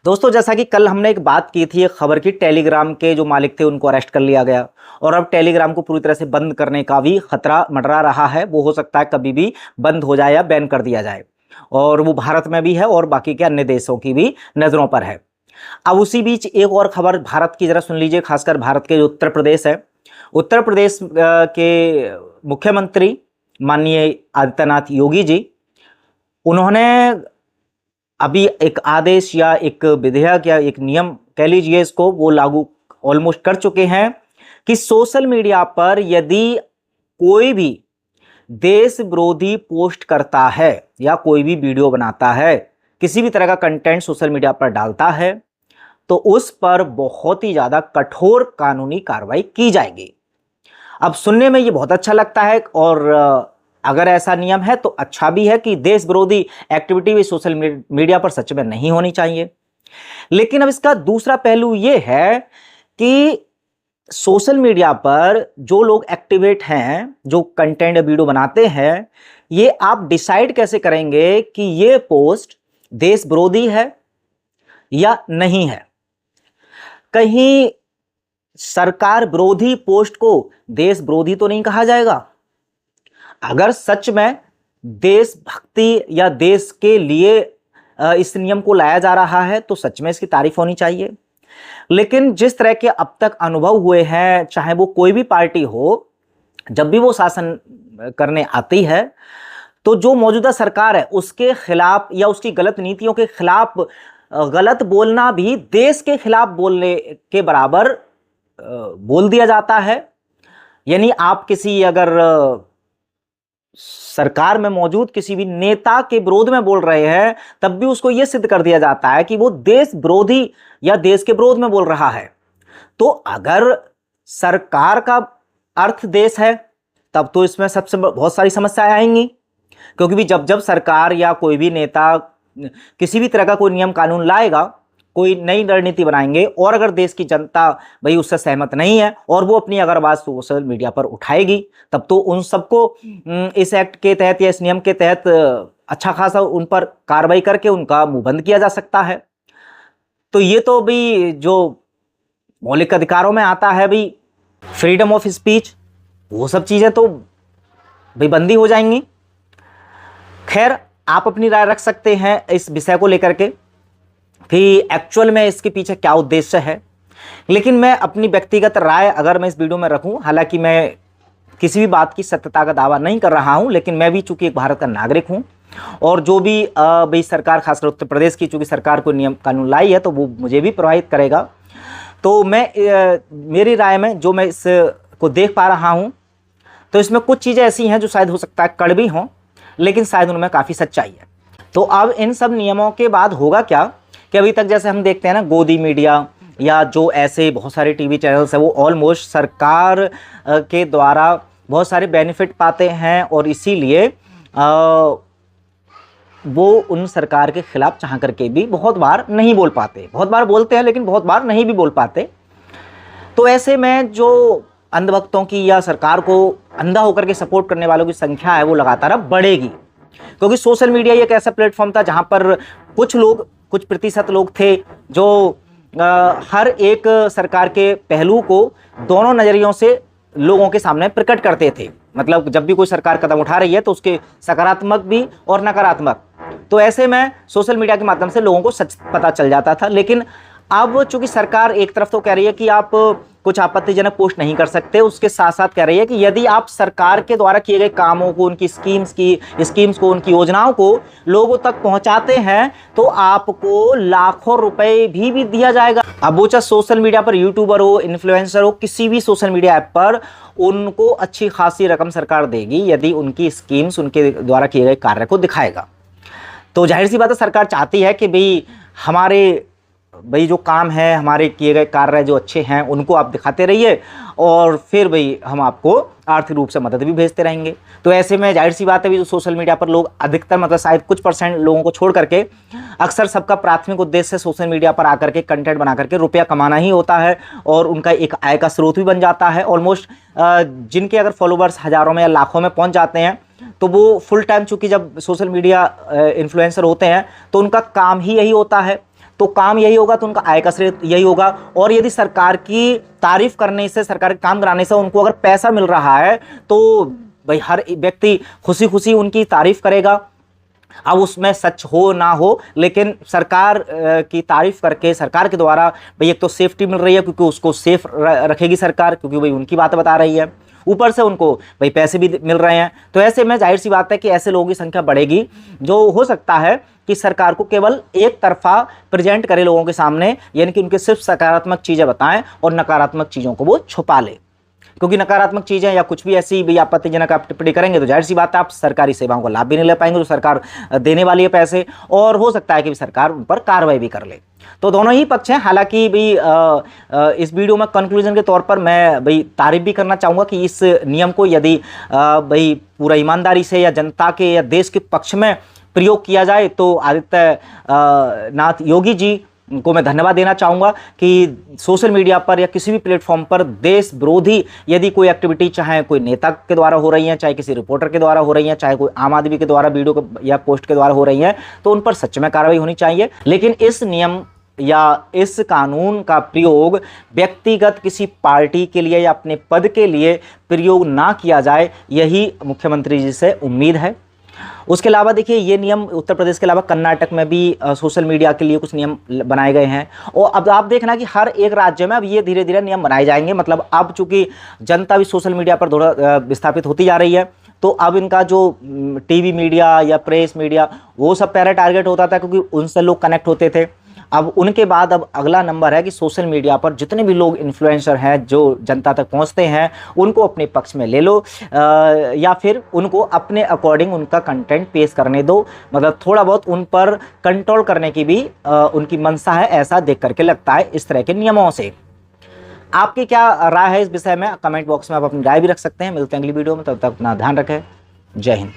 दोस्तों, जैसा कि कल हमने एक बात की थी, एक खबर की, टेलीग्राम के जो मालिक थे उनको अरेस्ट कर लिया गया और अब टेलीग्राम को पूरी तरह से बंद करने का भी खतरा मंडरा रहा है। वो हो सकता है कभी भी बंद हो जाए या बैन कर दिया जाए, और वो भारत में भी है और बाकी के अन्य देशों की भी नज़रों पर है। अब उसी बीच एक और खबर भारत की, जरा सुन लीजिए, खासकर भारत के जो उत्तर प्रदेश है, उत्तर प्रदेश के मुख्यमंत्री माननीय आदित्यनाथ योगी जी, उन्होंने अभी एक आदेश या एक विधेयक या एक नियम कह लीजिए इसको, वो लागू ऑलमोस्ट कर चुके हैं कि सोशल मीडिया पर यदि कोई भी देश विरोधी पोस्ट करता है या कोई भी वीडियो बनाता है, किसी भी तरह का कंटेंट सोशल मीडिया पर डालता है, तो उस पर बहुत ही ज्यादा कठोर कानूनी कार्रवाई की जाएगी। अब सुनने में ये बहुत अच्छा लगता है, और अगर ऐसा नियम है तो अच्छा भी है कि देश विरोधी एक्टिविटी भी सोशल मीडिया पर सच में नहीं होनी चाहिए। लेकिन अब इसका दूसरा पहलू ये है कि सोशल मीडिया पर जो लोग एक्टिवेट हैं, जो कंटेंट या वीडियो बनाते हैं, ये आप डिसाइड कैसे करेंगे कि ये पोस्ट देश विरोधी है या नहीं है? कहीं सरकार विरोधी पोस्ट को देश विरोधी तो नहीं कहा जाएगा? अगर सच में देशभक्ति या देश के लिए इस नियम को लाया जा रहा है तो सच में इसकी तारीफ होनी चाहिए। लेकिन जिस तरह के अब तक अनुभव हुए हैं, चाहे वो कोई भी पार्टी हो, जब भी वो शासन करने आती है तो जो मौजूदा सरकार है उसके खिलाफ या उसकी गलत नीतियों के खिलाफ गलत बोलना भी देश के खिलाफ बोलने के बराबर बोल दिया जाता है। यानी आप किसी अगर सरकार में मौजूद किसी भी नेता के विरोध में बोल रहे हैं, तब भी उसको यह सिद्ध कर दिया जाता है कि वो देश विरोधी या देश के विरोध में बोल रहा है। तो अगर सरकार का अर्थ देश है, तब तो इसमें सबसे बहुत सारी समस्याएं आएंगी, क्योंकि भी जब जब सरकार या कोई भी नेता किसी भी तरह का कोई नियम कानून लाएगा, कोई नई रणनीति बनाएंगे, और अगर देश की जनता भाई उससे सहमत नहीं है और वो अपनी अगर बात सोशल मीडिया पर उठाएगी, तब तो उन सबको इस एक्ट के तहत या इस नियम के तहत अच्छा खासा उन पर कार्रवाई करके उनका मुंह बंद किया जा सकता है। तो ये तो भी जो मौलिक अधिकारों में आता है भाई, फ्रीडम ऑफ स्पीच, वो सब चीज़ें तो भाई बंदी हो जाएंगी। खैर, आप अपनी राय रख सकते हैं इस विषय को लेकर के कि एक्चुअल में इसके पीछे क्या उद्देश्य है। लेकिन मैं अपनी व्यक्तिगत राय अगर मैं इस वीडियो में रखूं, हालांकि मैं किसी भी बात की सत्यता का दावा नहीं कर रहा हूं, लेकिन मैं भी चूंकि एक भारत का नागरिक हूं, और जो भी भाई सरकार, खासकर उत्तर प्रदेश की चूंकि सरकार को नियम कानून लाई है, तो वो मुझे भी प्रभावित करेगा। तो मैं मेरी राय में जो मैं इसको देख पा रहा हूँ, तो इसमें कुछ चीज़ें ऐसी हैं जो शायद हो सकता है कड़वी हों, लेकिन शायद उनमें काफ़ी सच्चाई है। तो अब इन सब नियमों के बाद होगा क्या कि अभी तक जैसे हम देखते हैं ना, गोदी मीडिया या जो ऐसे बहुत सारे टीवी चैनल्स हैं, वो ऑलमोस्ट सरकार के द्वारा बहुत सारे बेनिफिट पाते हैं, और इसीलिए वो उन सरकार के खिलाफ चाह करके भी बहुत बार नहीं बोल पाते। बहुत बार बोलते हैं लेकिन बहुत बार नहीं भी बोल पाते। तो ऐसे में जो अंधभक्तों की या सरकार को अंधा होकर के सपोर्ट करने वालों की संख्या है वो लगातार अब बढ़ेगी, क्योंकि सोशल मीडिया एक ऐसा प्लेटफॉर्म था जहां पर कुछ प्रतिशत लोग थे जो हर एक सरकार के पहलू को दोनों नज़रियों से लोगों के सामने प्रकट करते थे। मतलब जब भी कोई सरकार कदम उठा रही है तो उसके सकारात्मक भी और नकारात्मक, तो ऐसे में सोशल मीडिया के माध्यम से लोगों को सच पता चल जाता था। लेकिन अब चूंकि सरकार एक तरफ तो कह रही है कि आप कुछ आपत्तिजनक पोस्ट नहीं कर सकते, उसके साथ साथ कह रही है कि यदि आप सरकार के द्वारा किए गए कामों को, उनकी स्कीम्स को, उनकी योजनाओं को लोगों तक पहुंचाते हैं तो आपको लाखों रुपए भी दिया जाएगा। अब वो चाहे सोशल मीडिया पर यूट्यूबर हो, इन्फ्लुएंसर हो, किसी भी सोशल मीडिया ऐप पर उनको अच्छी खासी रकम सरकार देगी यदि उनकी स्कीम्स, उनके द्वारा किए गए कार्य को दिखाएगा। तो जाहिर सी बात है, सरकार चाहती है कि भाई जो काम है, हमारे किए गए कार्य जो अच्छे हैं उनको आप दिखाते रहिए, और फिर भाई हम आपको आर्थिक रूप से मदद भी भेजते रहेंगे। तो ऐसे में जाहिर सी बात है, जो सोशल मीडिया पर लोग अधिकतर, मतलब शायद कुछ % लोगों को छोड़ करके, अक्सर सबका प्राथमिक उद्देश्य सोशल मीडिया पर आकर के कंटेंट बना करके रुपया कमाना ही होता है, और उनका एक आय का स्रोत भी बन जाता है। ऑलमोस्ट जिनके अगर फॉलोवर्स हज़ारों में या लाखों में पहुँच जाते हैं, तो वो फुल टाइम, चूँकि जब सोशल मीडिया इन्फ्लुएंसर होते हैं तो उनका काम ही यही होता है। तो काम यही होगा, तो उनका आय का स्रोत यही होगा। और यदि सरकार की तारीफ करने से, सरकार के काम कराने से उनको अगर पैसा मिल रहा है तो भाई हर व्यक्ति खुशी खुशी उनकी तारीफ करेगा। अब उसमें सच हो ना हो, लेकिन सरकार की तारीफ करके सरकार के द्वारा भाई एक तो सेफ्टी मिल रही है, क्योंकि उसको सेफ रखेगी सरकार, क्योंकि भाई उनकी बात बता रही है, ऊपर से उनको भाई पैसे भी मिल रहे हैं। तो ऐसे में जाहिर सी बात है कि ऐसे लोगों की संख्या बढ़ेगी, जो हो सकता है कि सरकार को केवल एक तरफा प्रेजेंट करे लोगों के सामने, यानी कि उनके सिर्फ सकारात्मक चीजें बताएं और नकारात्मक चीजों को वो छुपा ले। क्योंकि नकारात्मक चीजें या कुछ भी ऐसी भी आपत्तिजनक आप टिप्पणी करेंगे तो जाहिर सी बात है आप सरकारी सेवाओं का लाभ भी नहीं ले पाएंगे, जो सरकार देने वाली है पैसे, और हो सकता है कि सरकार उन पर कार्रवाई भी कर ले। तो दोनों ही पक्ष हैं। हालांकि भाई इस वीडियो में कंक्लूजन के तौर पर मैं भाई तारीफ भी करना चाहूँगा कि इस नियम को यदि भाई पूरा ईमानदारी से या जनता के या देश के पक्ष में प्रयोग किया जाए तो आदित्य नाथ योगी जी को मैं धन्यवाद देना चाहूँगा कि सोशल मीडिया पर या किसी भी प्लेटफॉर्म पर देश विरोधी यदि कोई एक्टिविटी, चाहे कोई नेता के द्वारा हो रही है, चाहे किसी रिपोर्टर के द्वारा हो रही है, चाहे कोई आम आदमी के द्वारा वीडियो या पोस्ट के द्वारा हो रही है, तो उन पर सच में कार्रवाई होनी चाहिए। लेकिन इस नियम या इस कानून का प्रयोग व्यक्तिगत किसी पार्टी के लिए या अपने पद के लिए प्रयोग ना किया जाए, यही मुख्यमंत्री जी से उम्मीद है। उसके अलावा देखिए ये नियम उत्तर प्रदेश के अलावा कर्नाटक में भी सोशल मीडिया के लिए कुछ नियम बनाए गए हैं, और अब आप देखना कि हर एक राज्य में अब ये धीरे धीरे नियम बनाए जाएंगे। मतलब अब चूंकि जनता भी सोशल मीडिया पर थोड़ा विस्थापित होती जा रही है, तो अब इनका जो टीवी मीडिया या प्रेस मीडिया वो सब पहले टारगेट होता था, क्योंकि उनसे लोग कनेक्ट होते थे। अब उनके बाद अब अगला नंबर है कि सोशल मीडिया पर जितने भी लोग इन्फ्लुएंसर हैं जो जनता तक पहुंचते हैं उनको अपने पक्ष में ले लो, या फिर उनको अपने अकॉर्डिंग उनका कंटेंट पेश करने दो। मतलब थोड़ा बहुत उन पर कंट्रोल करने की भी उनकी मंशा है, ऐसा देख करके लगता है इस तरह के नियमों से। आपकी क्या राय है इस विषय में? कमेंट बॉक्स में आप अपनी राय भी रख सकते हैं। मिलते हैं अगली वीडियो में, तब तक अपना ध्यान रखें। जय हिंद।